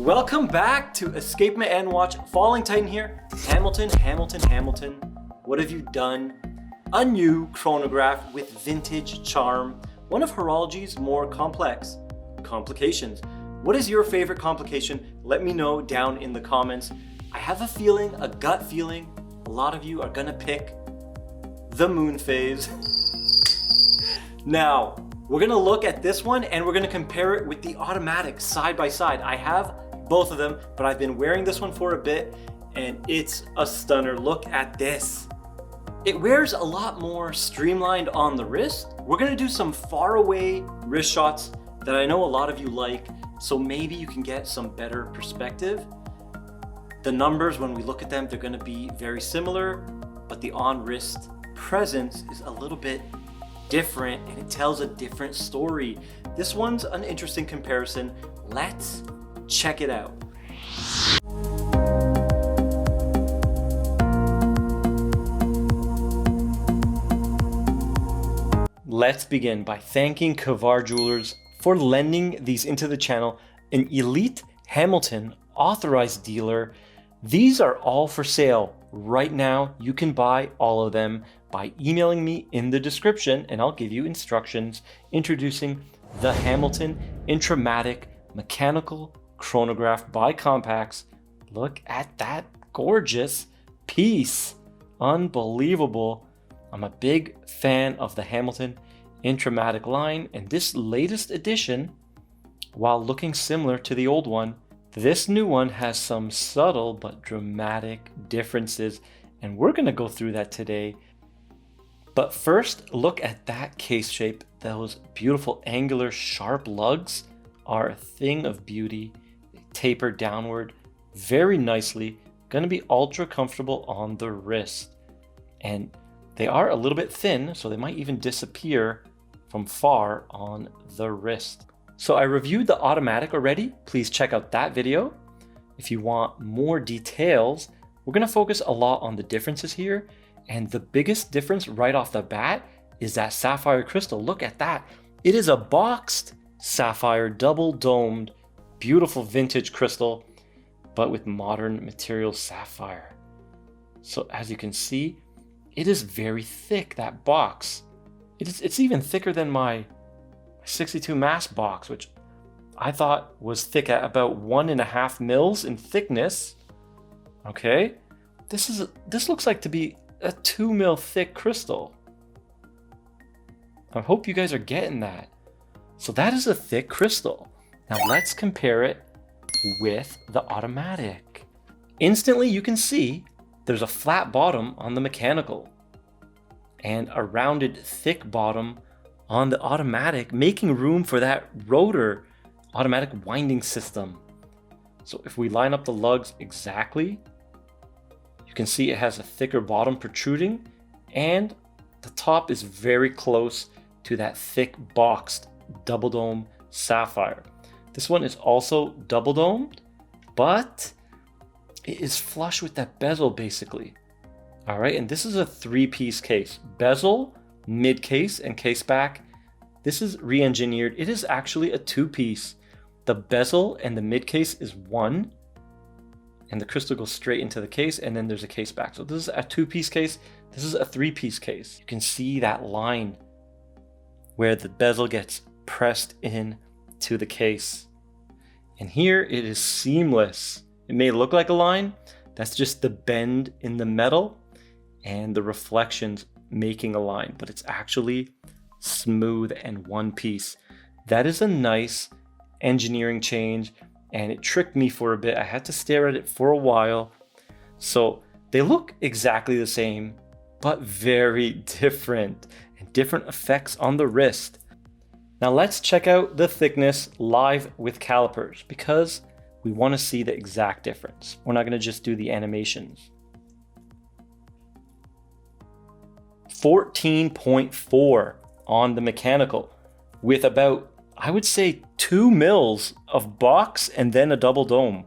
Welcome back to Escapement and Watch. Falling Titan here. Hamilton. What have you done? A new chronograph with vintage charm. One of horology's more complex complications. What is your favorite complication? Let me know down in the comments. I have a feeling, a gut feeling, a lot of you are gonna pick the moon phase. Now, we're gonna look at this one and we're gonna compare it with the automatic side by side. I have both of them, but I've been wearing this one for a bit and it's a stunner. Look at this. It wears a lot more streamlined on the wrist. We're gonna do some far away wrist shots that I know a lot of you like, so maybe you can get some better perspective. The numbers, when we look at them, they're gonna be very similar, but the on-wrist presence is a little bit different and it tells a different story. This one's an interesting comparison. Let's check it out. Let's begin by thanking Kavar Jewelers for lending these into the channel, an elite Hamilton authorized dealer. These are all for sale right now. You can buy all of them by emailing me in the description and I'll give you instructions. Introducing the Hamilton Intra-Matic Mechanical Chronograph by Compax. Look at that gorgeous piece. Unbelievable. I'm a big fan of the Hamilton Intra-Matic line, and this latest edition, while looking similar to the old one, this new one has some subtle but dramatic differences, and we're gonna go through that today. But first, look at that case shape. Those beautiful angular sharp lugs are a thing of beauty. They taper downward very nicely. Gonna be ultra comfortable on the wrist. And they are a little bit thin, so they might even disappear from far on the wrist. So I reviewed the automatic already. Please check out that video. If you want more details, we're gonna focus a lot on the differences here. And the biggest difference right off the bat is that sapphire crystal. Look at that. It is a boxed sapphire, double domed, beautiful vintage crystal, but with modern material sapphire. So as you can see, it is very thick, that box. It's even thicker than my 62 mass box, which I thought was thick at about 1.5 mils in thickness. Okay, this looks like to be a 2 mil thick crystal. I hope you guys are getting that. So that is a thick crystal. Now let's compare it with the automatic. Instantly you can see there's a flat bottom on the mechanical and a rounded thick bottom on the automatic, making room for that rotor automatic winding system. So if we line up the lugs exactly, you can see it has a thicker bottom protruding and the top is very close to that thick boxed double dome sapphire. This one is also double domed, but it is flush with that bezel basically. All right, and this is a 3-piece case. Bezel, mid case, and case back. This is re-engineered. It is actually a 2-piece. The bezel and the mid case is one, and the crystal goes straight into the case, and then there's a case back. So this is a 2-piece case. This is a 3-piece case. You can see that line where the bezel gets pressed in to the case. And here it is seamless. It may look like a line. That's just the bend in the metal and the reflections making a line, but it's actually smooth and one piece. That is a nice engineering change, and it tricked me for a bit. I had to stare at it for a while. So they look exactly the same, but very different, and different effects on the wrist. Now let's check out the thickness live with calipers because we want to see the exact difference. We're not going to just do the animations. 14.4 on the mechanical with about, I would say, 2 mils of box and then a double dome.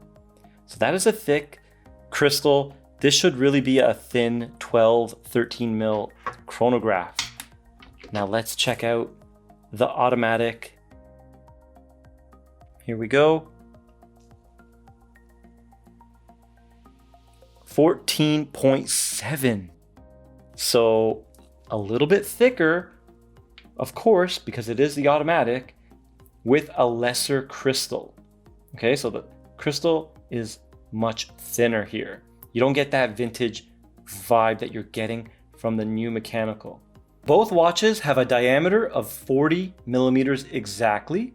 So that is a thick crystal. This should really be a thin 12, 13 mil chronograph. Now let's check out the automatic. Here we go. 14.7. So a little bit thicker, of course, because it is the automatic, with a lesser crystal. Okay, so the crystal is much thinner here. You don't get that vintage vibe that you're getting from the new mechanical. Both watches have a diameter of 40 millimeters exactly,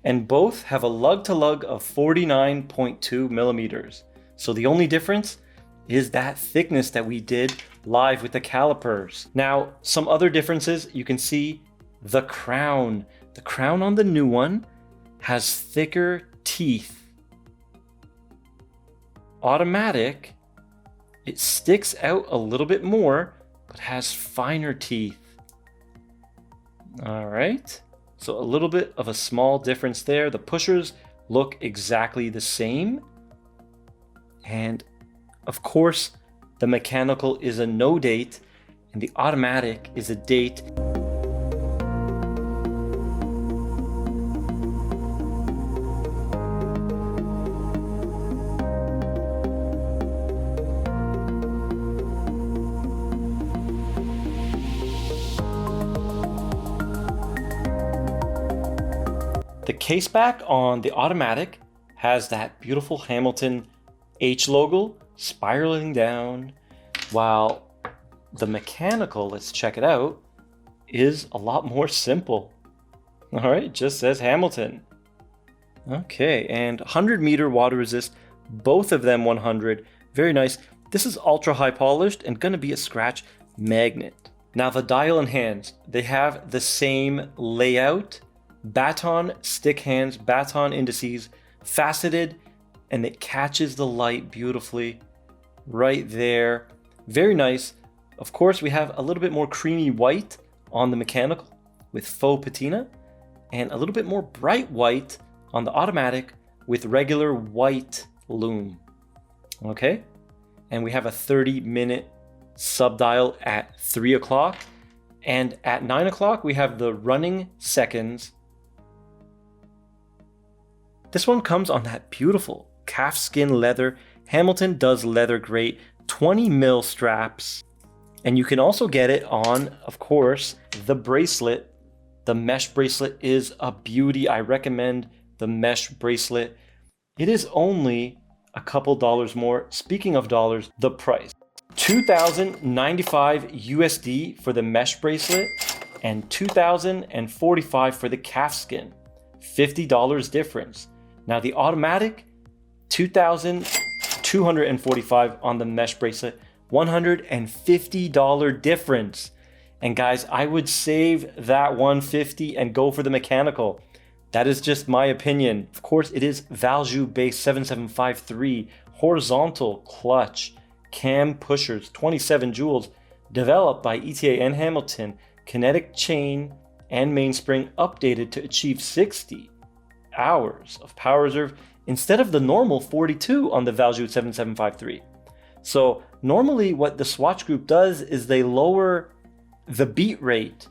and both have a lug-to-lug of 49.2 millimeters. So the only difference is that thickness that we did live with the calipers. Now, some other differences, you can see the crown. The crown on the new one has thicker teeth. Automatic, it sticks out a little bit more, but has finer teeth. All right, so a little bit of a small difference there. The pushers look exactly the same. And of course, the mechanical is a no date and the automatic is a date. The caseback on the automatic has that beautiful Hamilton H logo spiraling down, while the mechanical, let's check it out, is a lot more simple. All right, it just says Hamilton. Okay, and 100-meter water resist, both of them 100. Very nice. This is ultra high polished and gonna be a scratch magnet. Now the dial and hands, they have the same layout. Baton stick hands, baton indices, faceted, and it catches the light beautifully right there. Very nice. Of course, we have a little bit more creamy white on the mechanical with faux patina, and a little bit more bright white on the automatic with regular white lume. Okay, and we have a 30-minute subdial at 3 o'clock, and at 9 o'clock we have the running seconds. This one comes on that beautiful calfskin leather. Hamilton does leather great, 20 mil straps. And you can also get it on, of course, the bracelet. The mesh bracelet is a beauty. I recommend the mesh bracelet. It is only a couple dollars more. Speaking of dollars, the price. $2,095 USD for the mesh bracelet and $2,045 for the calfskin. $50 difference. Now the automatic, $2,245 on the mesh bracelet, $150 difference. And guys, I would save that $150 and go for the mechanical. That is just my opinion. Of course, it is Valjoux base 7753, horizontal clutch, cam pushers, 27 joules, developed by ETA and Hamilton, kinetic chain and mainspring updated to achieve 60 hours of power reserve instead of the normal 42 on the Valjoux 7753. So normally what the Swatch Group does is they lower the beat rate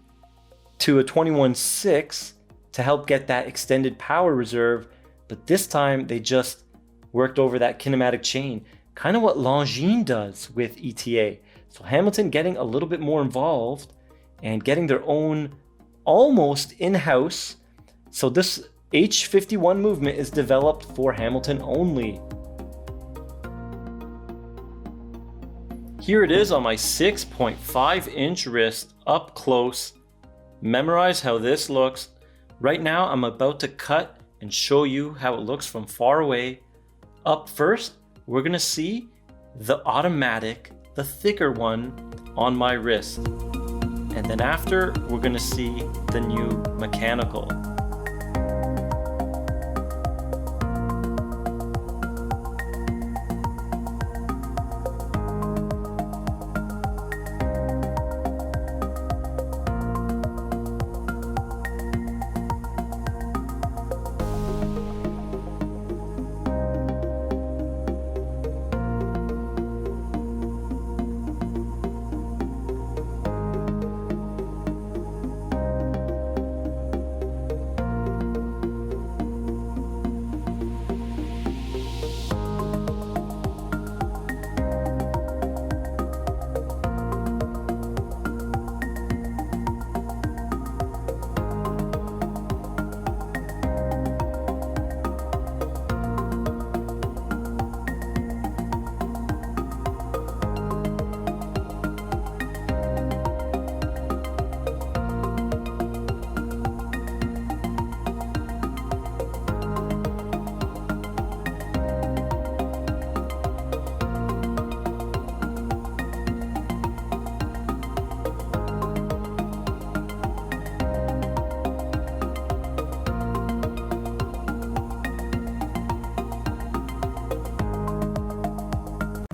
to a 21.6 to help get that extended power reserve, but this time they just worked over that kinematic chain, kind of what Longines does with ETA. So Hamilton getting a little bit more involved and getting their own almost in-house. So this H51 movement is developed for Hamilton only. Here it is on my 6.5 inch wrist up close. Memorize how this looks. Right now I'm about to cut and show you how it looks from far away. Up first, we're gonna see the automatic, the thicker one on my wrist. And then after, we're gonna see the new mechanical.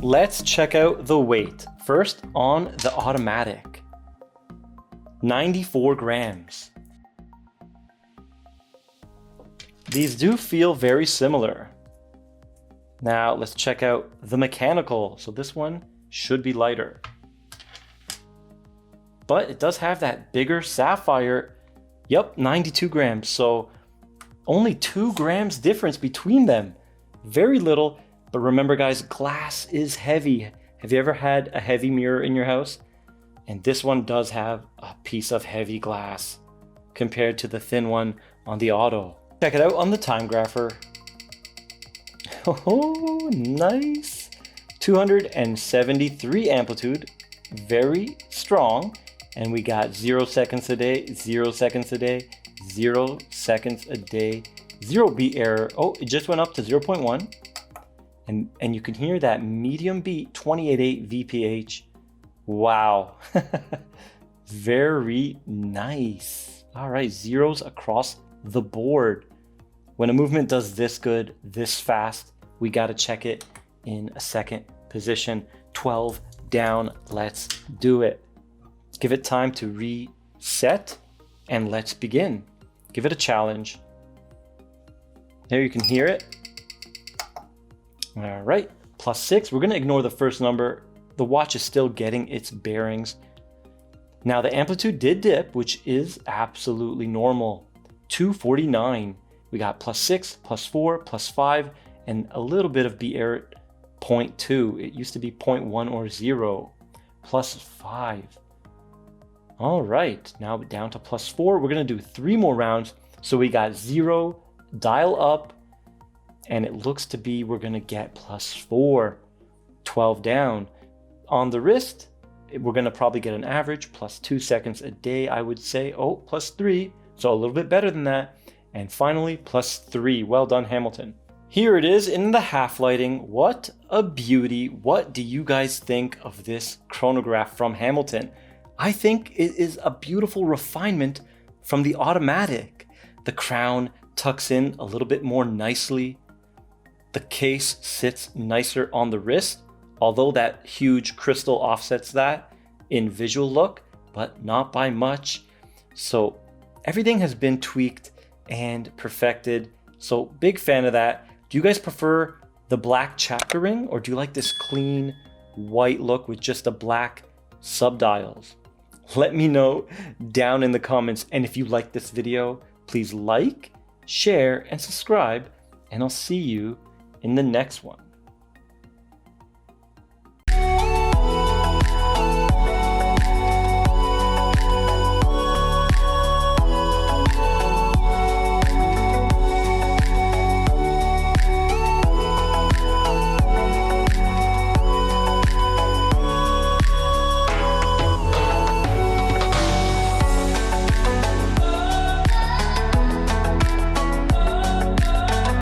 Let's check out the weight. First on the automatic, 94 grams. These do feel very similar. Now let's check out the mechanical. So this one should be lighter, but it does have that bigger sapphire. Yep, 92 grams. So only 2 grams difference between them. Very little, but remember guys, glass is heavy. Have you ever had a heavy mirror in your house? And this one does have a piece of heavy glass compared to the thin one on the auto. Check it out on the Timegrapher. Oh, nice. 273 amplitude, very strong. And we got 0 seconds a day, 0 seconds a day, 0 seconds a day, 0 beat error. Oh, it just went up to 0.1. And you can hear that medium beat, 28.8 VPH. Wow. Very nice. All right, zeros across the board. When a movement does this good, this fast, we got to check it in a second position. 12 down. Let's do it. Give it time to reset and let's begin. Give it a challenge. There you can hear it. All right, +6. We're going to ignore the first number. The watch is still getting its bearings. Now the amplitude did dip, which is absolutely normal. 249. We got +6, +4, +5, and a little bit of beat error, 0.2. It used to be 0.1 or 0. +5. All right, now down to +4. We're gonna do 3 more rounds. So we got 0, dial up, and it looks to be we're gonna get +4. 12 down. On the wrist, we're gonna probably get an average, +2 seconds a day, I would say. Oh, +3, so a little bit better than that. And finally, +3. Well done, Hamilton. Here it is in the half lighting. What a beauty. What do you guys think of this chronograph from Hamilton? I think it is a beautiful refinement from the automatic. The crown tucks in a little bit more nicely. The case sits nicer on the wrist, although that huge crystal offsets that in visual look, but not by much. So everything has been tweaked and perfected. So big fan of that. Do you guys prefer the black chapter ring or do you like this clean white look with just the black subdials? Let me know down in the comments. And if you like this video, please like, share, and subscribe. And I'll see you in the next one.